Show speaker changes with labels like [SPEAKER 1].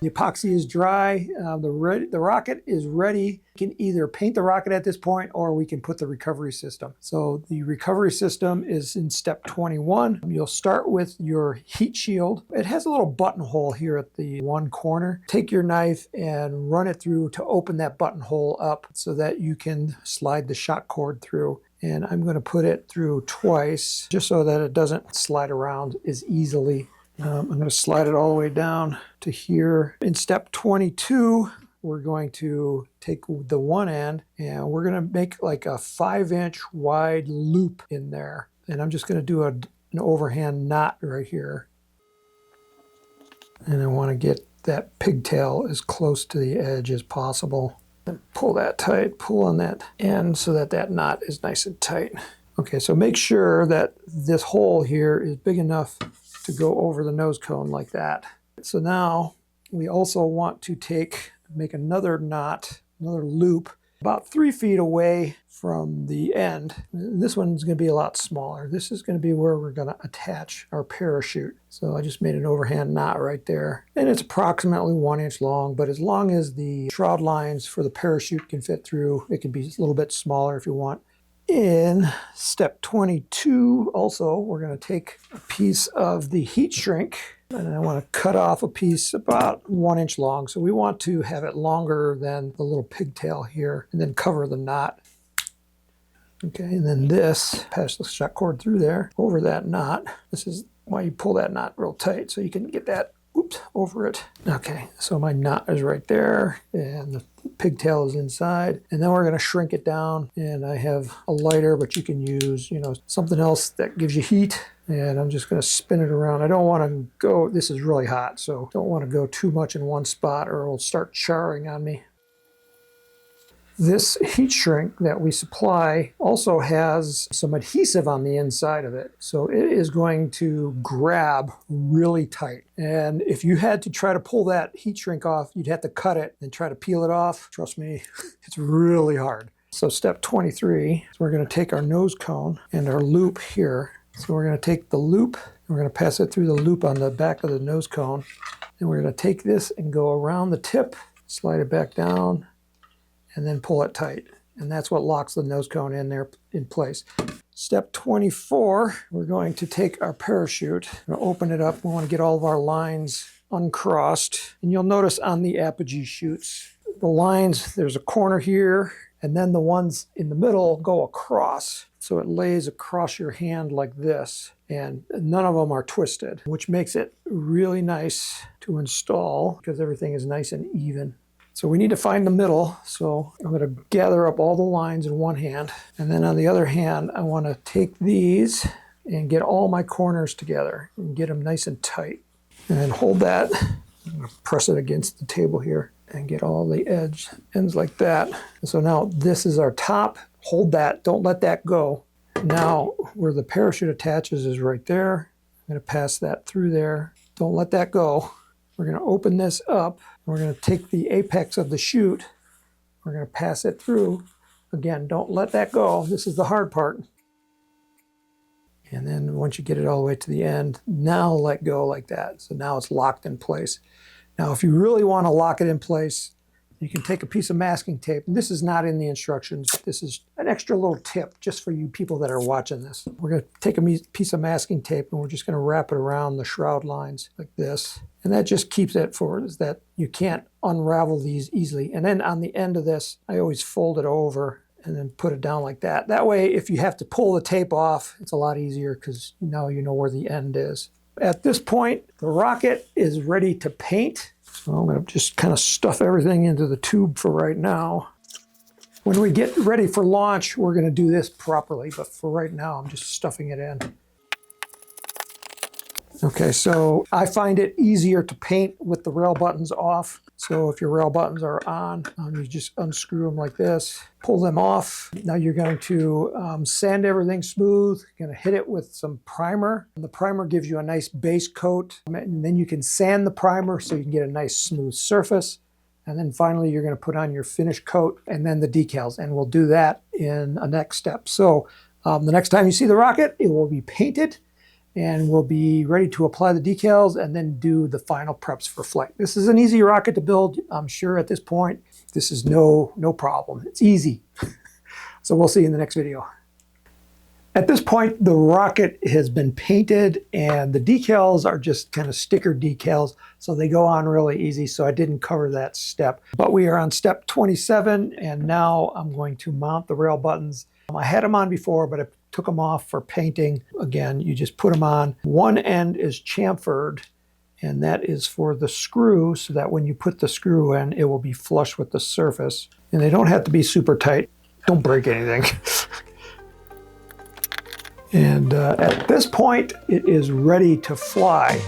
[SPEAKER 1] The epoxy is dry. The rocket is ready. We can either paint the rocket at this point or we can put the recovery system. So the recovery system is in step 21. You'll start with your heat shield. It has a little buttonhole here at the one corner. Take your knife and run it through to open that buttonhole up so that you can slide the shock cord through. And I'm going to put it through twice just so that it doesn't slide around as easily. I'm going to slide it all the way down to here. In step 22, we're going to take the one end and we're going to make like a 5-inch wide loop in there. And I'm just going to do an overhand knot right here. And I want to get that pigtail as close to the edge as possible. And pull that tight, pull on that end so that that knot is nice and tight. Okay, so make sure that this hole here is big enough to go over the nose cone like that. So now we also want to make another knot, another loop, about 3 feet away from the end. This one's going to be a lot smaller. This is going to be where we're going to attach our parachute. So I just made an overhand knot right there. And it's approximately 1 inch long, but as long as the shroud lines for the parachute can fit through, it can be a little bit smaller if you want. In step 22, also, we're going to take a piece of the heat shrink and I want to cut off a piece about 1 inch long. So we want to have it longer than the little pigtail here and then cover the knot. Okay, and then this, pass the shock cord through there, over that knot. This is why you pull that knot real tight so you can get that, oops, over it. Okay, so my knot is right there and the pigtail is inside, and then we're going to shrink it down. And I have a lighter, but you can use, something else that gives you heat. And I'm just going to spin it around. I don't want to go, this is really hot, so don't want to go too much in one spot or it'll start charring on me. This heat shrink that we supply also has some adhesive on the inside of it. So it is going to grab really tight. And if you had to try to pull that heat shrink off, you'd have to cut it and try to peel it off. Trust me, it's really hard. So step 23, we're going to take our nose cone and our loop here. So we're going to take the loop, we're going to pass it through the loop on the back of the nose cone. And we're going to take this and go around the tip, slide it back down, and then pull it tight. And that's what locks the nose cone in there in place. Step 24, we're going to take our parachute, we're going to open it up. We want to get all of our lines uncrossed. And you'll notice on the apogee chutes, the lines, there's a corner here, and then the ones in the middle go across. So it lays across your hand like this, and none of them are twisted, which makes it really nice to install because everything is nice and even. So we need to find the middle. So I'm going to gather up all the lines in one hand. And then on the other hand, I want to take these and get all my corners together and get them nice and tight. And then hold that. I'm going to press it against the table here and get all the ends like that. And so now this is our top. Hold that. Don't let that go. Now where the parachute attaches is right there. I'm going to pass that through there. Don't let that go. We're going to open this up. We're going to take the apex of the chute. We're going to pass it through. Again, don't let that go. This is the hard part. And then once you get it all the way to the end, now let go like that. So now it's locked in place. Now, if you really want to lock it in place, you can take a piece of masking tape. And this is not in the instructions. This is an extra little tip just for you people that are watching this. We're going to take a piece of masking tape and we're just going to wrap it around the shroud lines like this. And that just keeps it for is that you can't unravel these easily. And then on the end of this, I always fold it over and then put it down like that. That way, if you have to pull the tape off, it's a lot easier because now you know where the end is. At this point, the rocket is ready to paint. So I'm going to just kind of stuff everything into the tube for right now. When we get ready for launch, we're going to do this properly. But for right now, I'm just stuffing it in. Okay, so I find it easier to paint with the rail buttons off. So if your rail buttons are on, you just unscrew them like this, pull them off. Now you're going to sand everything smooth. You're going to hit it with some primer. And the primer gives you a nice base coat. And then you can sand the primer so you can get a nice smooth surface. And then finally you're going to put on your finish coat and then the decals. And we'll do that in a next step. So the next time you see the rocket, it will be painted. and we'll be ready to apply the decals and then do the final preps for flight. This is an easy rocket to build. I'm sure at this point, this is no problem. It's easy. So we'll see you in the next video. At this point, the rocket has been painted and the decals are just kind of sticker decals, so they go on really easy, so I didn't cover that step. But we are on step 27, and now I'm going to mount the rail buttons. I had them on before, but I took them off for painting. Again, you just put them on. One end is chamfered, and that is for the screw, so that when you put the screw in, it will be flush with the surface. And they don't have to be super tight. Don't break anything. And at this point, it is ready to fly.